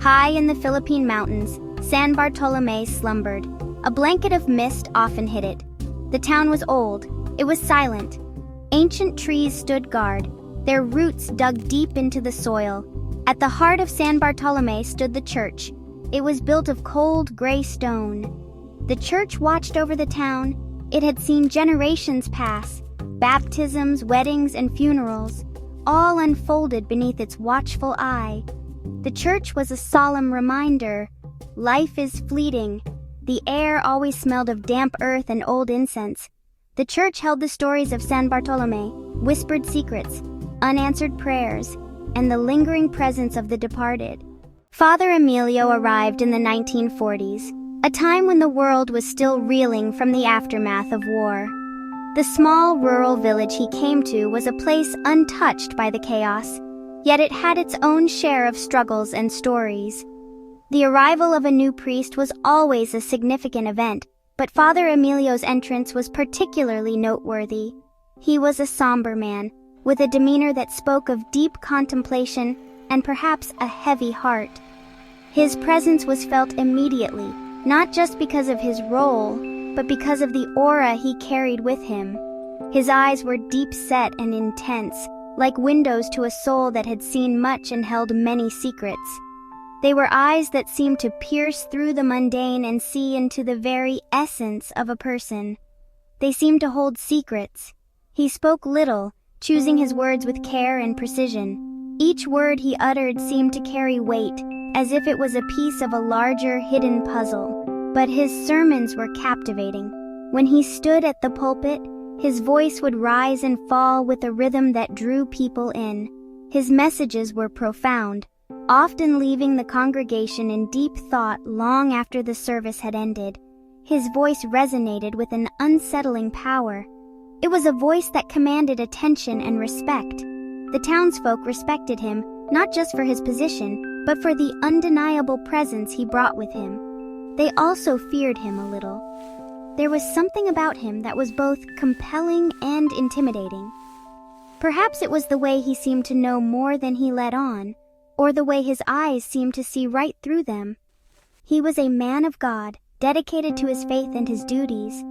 High in the Philippine mountains, San Bartolome slumbered. A blanket of mist often hid it. The town was old. It was silent. Ancient trees stood guard, their roots dug deep into the soil. At the heart of San Bartolome stood the church. It was built of cold, gray stone. The church watched over the town. It had seen generations pass, baptisms, weddings, and funerals, all unfolded beneath its watchful eye. The church was a solemn reminder. Life is fleeting. The air always smelled of damp earth and old incense. The church held the stories of San Bartolome, whispered secrets, unanswered prayers, and the lingering presence of the departed. Father Emilio arrived in the 1940s, a time when the world was still reeling from the aftermath of war. The small rural village he came to was a place untouched by the chaos, yet it had its own share of struggles and stories. The arrival of a new priest was always a significant event, but Father Emilio's entrance was particularly noteworthy. He was a somber man, with a demeanor that spoke of deep contemplation and perhaps a heavy heart. His presence was felt immediately, not just because of his role, but because of the aura he carried with him. His eyes were deep-set and intense, like windows to a soul that had seen much and held many secrets. They were eyes that seemed to pierce through the mundane and see into the very essence of a person. They seemed to hold secrets. He spoke little, choosing his words with care and precision. Each word he uttered seemed to carry weight, as if it was a piece of a larger, hidden puzzle. But his sermons were captivating. When he stood at the pulpit, his voice would rise and fall with a rhythm that drew people in. His messages were profound, often leaving the congregation in deep thought long after the service had ended. His voice resonated with an unsettling power. It was a voice that commanded attention and respect. The townsfolk respected him, not just for his position, but for the undeniable presence he brought with him. They also feared him a little. There was something about him that was both compelling and intimidating. Perhaps it was the way he seemed to know more than he let on, or the way his eyes seemed to see right through them. He was a man of God, dedicated to his faith and his duties.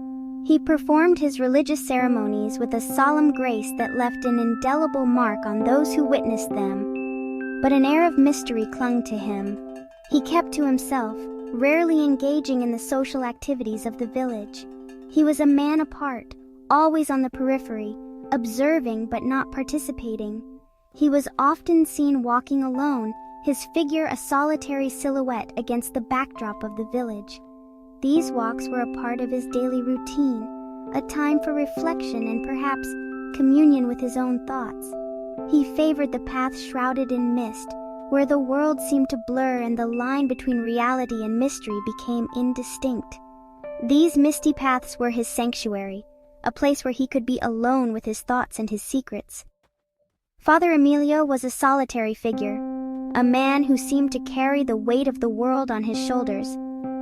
He performed his religious ceremonies with a solemn grace that left an indelible mark on those who witnessed them. But an air of mystery clung to him. He kept to himself, rarely engaging in the social activities of the village. He was a man apart, always on the periphery, observing but not participating. He was often seen walking alone, his figure a solitary silhouette against the backdrop of the village. These walks were a part of his daily routine, a time for reflection and perhaps communion with his own thoughts. He favored the path shrouded in mist, where the world seemed to blur and the line between reality and mystery became indistinct. These misty paths were his sanctuary, a place where he could be alone with his thoughts and his secrets. Father Emilio was a solitary figure, a man who seemed to carry the weight of the world on his shoulders.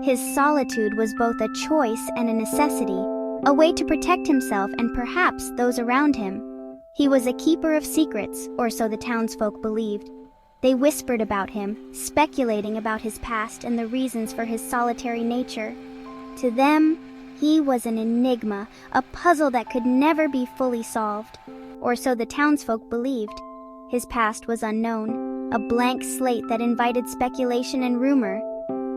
His solitude was both a choice and a necessity, a way to protect himself and perhaps those around him. He was a keeper of secrets, or so the townsfolk believed. They whispered about him, speculating about his past and the reasons for his solitary nature. To them, he was an enigma, a puzzle that could never be fully solved, or so the townsfolk believed. His past was unknown, a blank slate that invited speculation and rumor.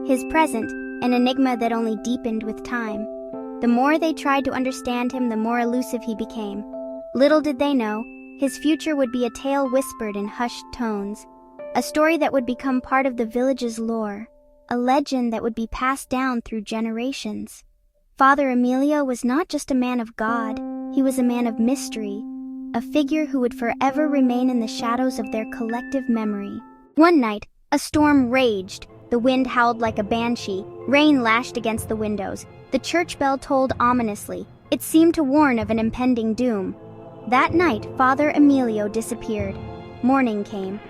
His present, an enigma that only deepened with time. The more they tried to understand him, the more elusive he became. Little did they know, his future would be a tale whispered in hushed tones. A story that would become part of the village's lore, a legend that would be passed down through generations. Father Emilio was not just a man of God, he was a man of mystery, a figure who would forever remain in the shadows of their collective memory. One night, a storm raged. The wind howled like a banshee, rain lashed against the windows. The church bell tolled ominously. It seemed to warn of an impending doom. That night, Father Emilio disappeared. Morning came.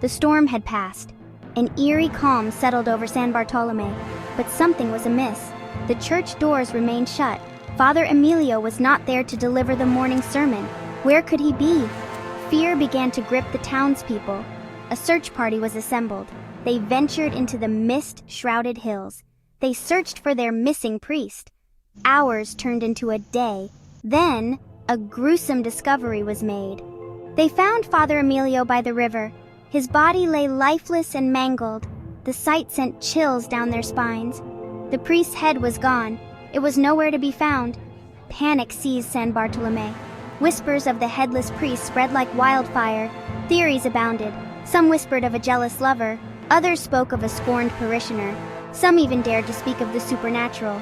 The storm had passed. An eerie calm settled over San Bartolome, but something was amiss. The church doors remained shut. Father Emilio was not there to deliver the morning sermon. Where could he be? Fear began to grip the townspeople. A search party was assembled. they ventured into the mist-shrouded hills. They searched for their missing priest. Hours turned into a day. Then, a gruesome discovery was made. They found Father Emilio by the river. His body lay lifeless and mangled. The sight sent chills down their spines. The priest's head was gone. It was nowhere to be found. Panic seized San Bartolome. Whispers of the headless priest spread like wildfire. Theories abounded. Some whispered of a jealous lover. Others spoke of a scorned parishioner. Some even dared to speak of the supernatural.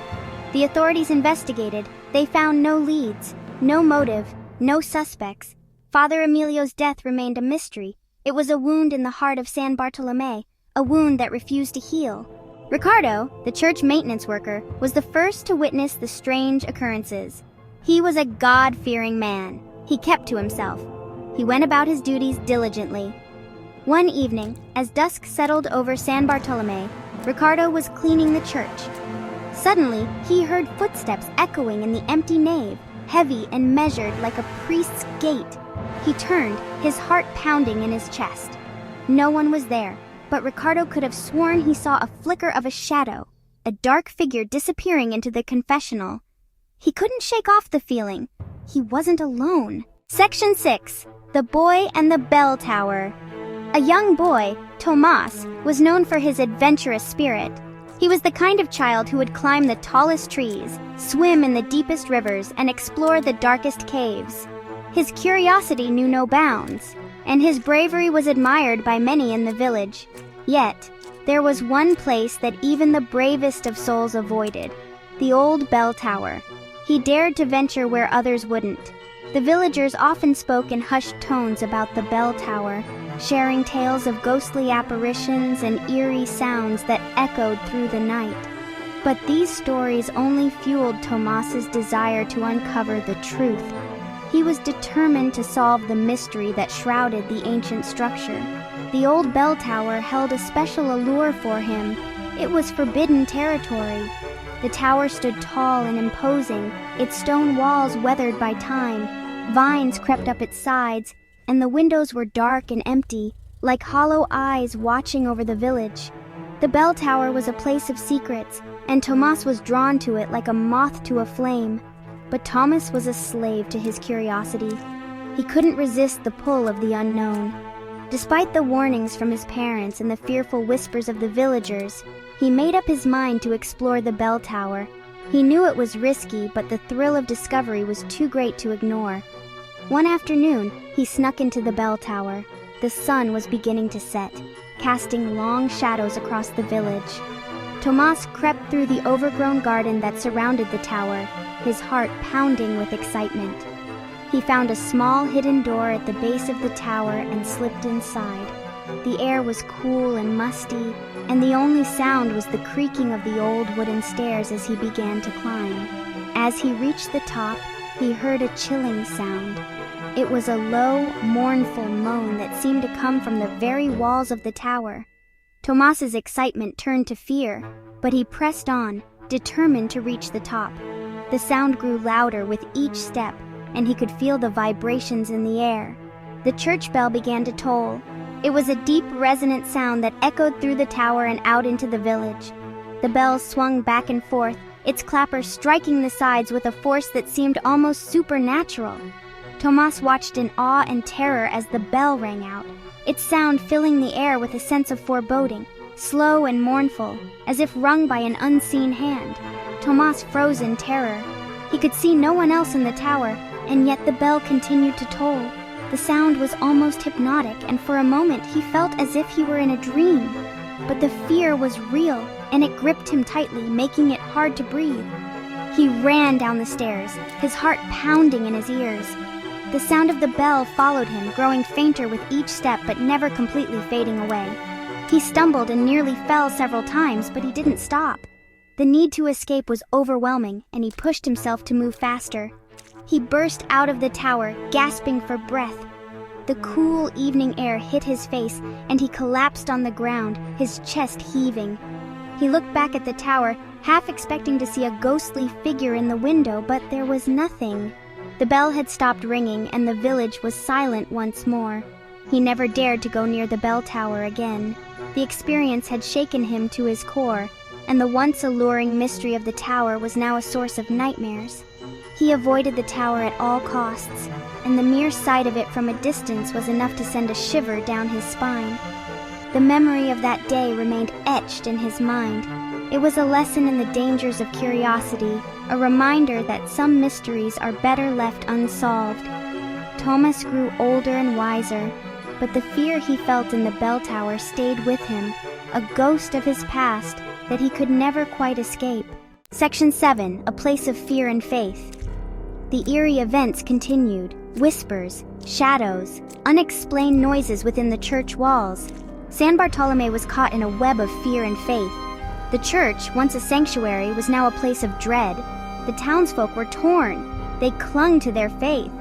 The authorities investigated. They found no leads, no motive, no suspects. Father Emilio's death remained a mystery. It was a wound in the heart of San Bartolome, a wound that refused to heal. Ricardo, the church maintenance worker, was the first to witness the strange occurrences. He was a God-fearing man. He kept to himself. He went about his duties diligently. One evening, as dusk settled over San Bartolome, Ricardo was cleaning the church. Suddenly, he heard footsteps echoing in the empty nave, heavy and measured like a priest's gait. He turned, his heart pounding in his chest. No one was there, but Ricardo could have sworn he saw a flicker of a shadow, a dark figure disappearing into the confessional. He couldn't shake off the feeling. He wasn't alone. Section 6. The Boy and the Bell Tower. A young boy, Tomas, was known for his adventurous spirit. He was the kind of child who would climb the tallest trees, swim in the deepest rivers, and explore the darkest caves. His curiosity knew no bounds, and his bravery was admired by many in the village. Yet, there was one place that even the bravest of souls avoided, the old bell tower. He dared to venture where others wouldn't. The villagers often spoke in hushed tones about the bell tower, sharing tales of ghostly apparitions and eerie sounds that echoed through the night. But these stories only fueled Tomas's desire to uncover the truth. He was determined to solve the mystery that shrouded the ancient structure. The old bell tower held a special allure for him. It was forbidden territory. The tower stood tall and imposing, its stone walls weathered by time. Vines crept up its sides, and the windows were dark and empty, like hollow eyes watching over the village. The bell tower was a place of secrets, and Tomas was drawn to it like a moth to a flame. But Thomas was a slave to his curiosity. He couldn't resist the pull of the unknown. Despite the warnings from his parents and the fearful whispers of the villagers, he made up his mind to explore the bell tower. He knew it was risky, but the thrill of discovery was too great to ignore. One afternoon, he snuck into the bell tower. The sun was beginning to set, casting long shadows across the village. Tomas crept through the overgrown garden that surrounded the tower, his heart pounding with excitement. He found a small hidden door at the base of the tower and slipped inside. The air was cool and musty, and the only sound was the creaking of the old wooden stairs as he began to climb. As he reached the top, he heard a chilling sound. It was a low, mournful moan that seemed to come from the very walls of the tower. Tomas's excitement turned to fear, but he pressed on, determined to reach the top. The sound grew louder with each step, and he could feel the vibrations in the air. The church bell began to toll. It was a deep, resonant sound that echoed through the tower and out into the village. The bell swung back and forth, its clapper striking the sides with a force that seemed almost supernatural. Tomas watched in awe and terror as the bell rang out, its sound filling the air with a sense of foreboding, slow and mournful, as if rung by an unseen hand. Tomas froze in terror. He could see no one else in the tower, and yet the bell continued to toll. The sound was almost hypnotic, and for a moment he felt as if he were in a dream. But the fear was real, and it gripped him tightly, making it hard to breathe. He ran down the stairs, his heart pounding in his ears. The sound of the bell followed him, growing fainter with each step but never completely fading away. He stumbled and nearly fell several times, but he didn't stop. The need to escape was overwhelming, and he pushed himself to move faster. He burst out of the tower, gasping for breath. The cool evening air hit his face, and he collapsed on the ground, his chest heaving. He looked back at the tower, half expecting to see a ghostly figure in the window, but there was nothing. The bell had stopped ringing, and the village was silent once more. He never dared to go near the bell tower again. The experience had shaken him to his core, and the once alluring mystery of the tower was now a source of nightmares. He avoided the tower at all costs, and the mere sight of it from a distance was enough to send a shiver down his spine. The memory of that day remained etched in his mind. It was a lesson in the dangers of curiosity, a reminder that some mysteries are better left unsolved. Thomas grew older and wiser, but the fear he felt in the bell tower stayed with him, a ghost of his past that he could never quite escape. Section 7, A Place of Fear and Faith. The eerie events continued. Whispers, shadows, unexplained noises within the church walls. San Bartolome was caught in a web of fear and faith. The church, once a sanctuary, was now a place of dread. The townsfolk were torn. They clung to their faith.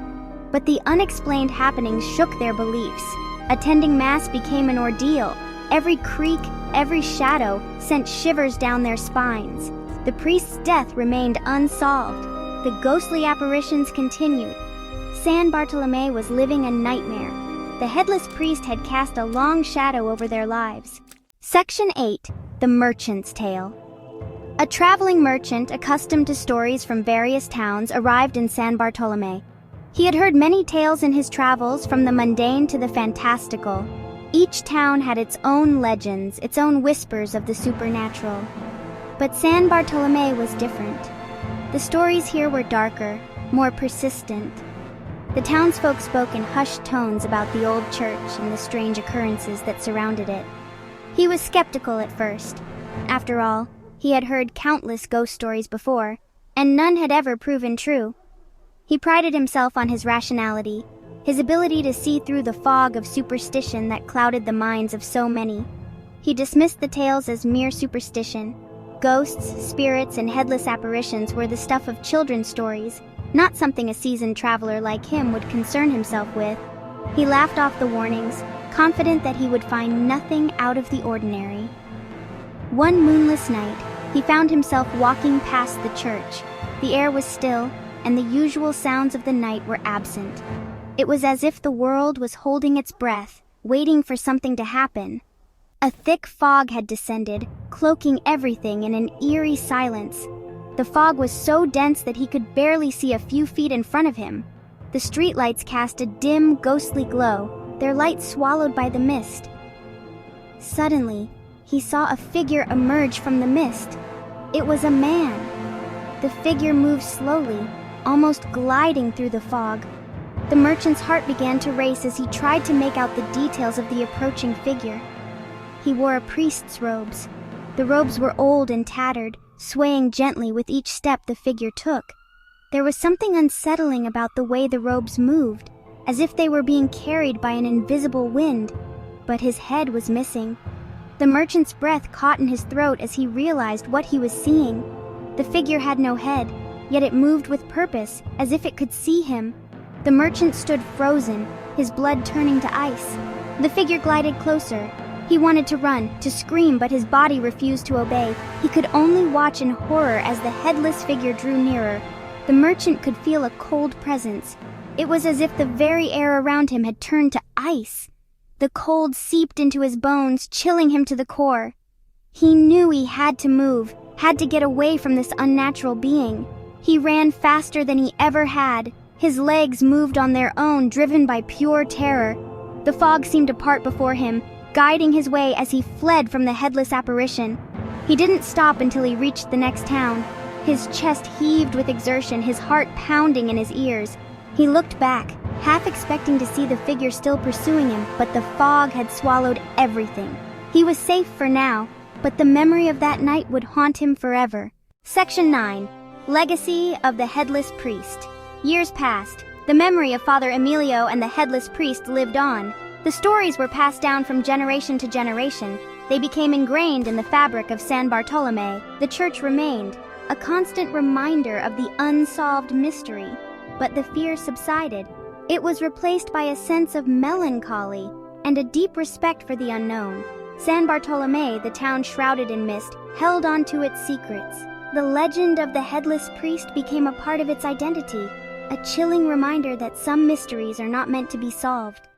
But the unexplained happenings shook their beliefs. Attending Mass became an ordeal. Every creak, every shadow sent shivers down their spines. The priest's death remained unsolved. The ghostly apparitions continued. San Bartolome was living a nightmare. The headless priest had cast a long shadow over their lives. Section 8, The Merchant's Tale. A traveling merchant accustomed to stories from various towns arrived in San Bartolome. He had heard many tales in his travels, from the mundane to the fantastical. Each town had its own legends, its own whispers of the supernatural. But San Bartolome was different. The stories here were darker, more persistent. The townsfolk spoke in hushed tones about the old church and the strange occurrences that surrounded it. He was skeptical at first. After all, he had heard countless ghost stories before, and none had ever proven true. He prided himself on his rationality, his ability to see through the fog of superstition that clouded the minds of so many. He dismissed the tales as mere superstition. Ghosts, spirits, and headless apparitions were the stuff of children's stories, not something a seasoned traveler like him would concern himself with. He laughed off the warnings, confident that he would find nothing out of the ordinary. One moonless night, he found himself walking past the church. The air was still, and the usual sounds of the night were absent. It was as if the world was holding its breath, waiting for something to happen. A thick fog had descended, cloaking everything in an eerie silence. The fog was so dense that he could barely see a few feet in front of him. The streetlights cast a dim, ghostly glow, their light swallowed by the mist. Suddenly, he saw a figure emerge from the mist. It was a man. The figure moved slowly, almost gliding through the fog. The merchant's heart began to race as he tried to make out the details of the approaching figure. He wore a priest's robes. The robes were old and tattered, swaying gently with each step the figure took. There was something unsettling about the way the robes moved, as if they were being carried by an invisible wind, but his head was missing. The merchant's breath caught in his throat as he realized what he was seeing. The figure had no head, yet it moved with purpose, as if it could see him. The merchant stood frozen, his blood turning to ice. The figure glided closer. He wanted to run, to scream, but his body refused to obey. He could only watch in horror as the headless figure drew nearer. The merchant could feel a cold presence. It was as if the very air around him had turned to ice. The cold seeped into his bones, chilling him to the core. He knew he had to move, had to get away from this unnatural being. He ran faster than he ever had. His legs moved on their own, driven by pure terror. The fog seemed to part before him, guiding his way as he fled from the headless apparition. He didn't stop until he reached the next town. His chest heaved with exertion, his heart pounding in his ears. He looked back, half expecting to see the figure still pursuing him, but the fog had swallowed everything. He was safe for now, but the memory of that night would haunt him forever. Section 9. Legacy of the Headless Priest. Years passed. The memory of Father Emilio and the headless priest lived on. The stories were passed down from generation to generation. They became ingrained in the fabric of San Bartolome. The church remained, a constant reminder of the unsolved mystery. But the fear subsided. It was replaced by a sense of melancholy and a deep respect for the unknown. San Bartolome, the town shrouded in mist, held on to its secrets. The legend of the headless priest became a part of its identity, a chilling reminder that some mysteries are not meant to be solved.